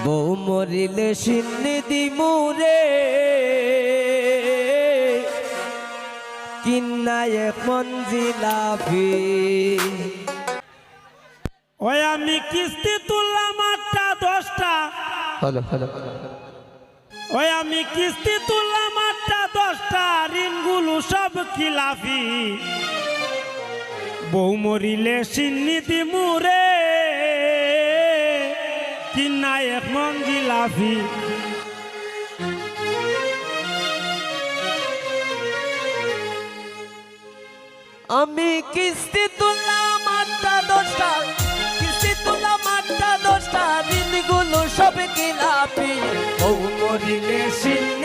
বউ মরিলে সিন্নি দিমুরে কিন্না এক মঞ্জিলাফি। ওই আমি কিস্তি তুললাম 8টা 10টা। হলো হলো ওই আমি কিস্তি তুললাম 8টা 10টা, ঋণগুলো সব খিলাফি। বউ মরিলে সিন্নি দিমুরে কিন্না এক মঞ্জিলাফি। আমি কিস্তি তুললাম 8টা 10টা, কিস্তি তুললাম 8টা 10টা, ঋণগুলো সব খিলাফি। বউ মরিলে সিন্নি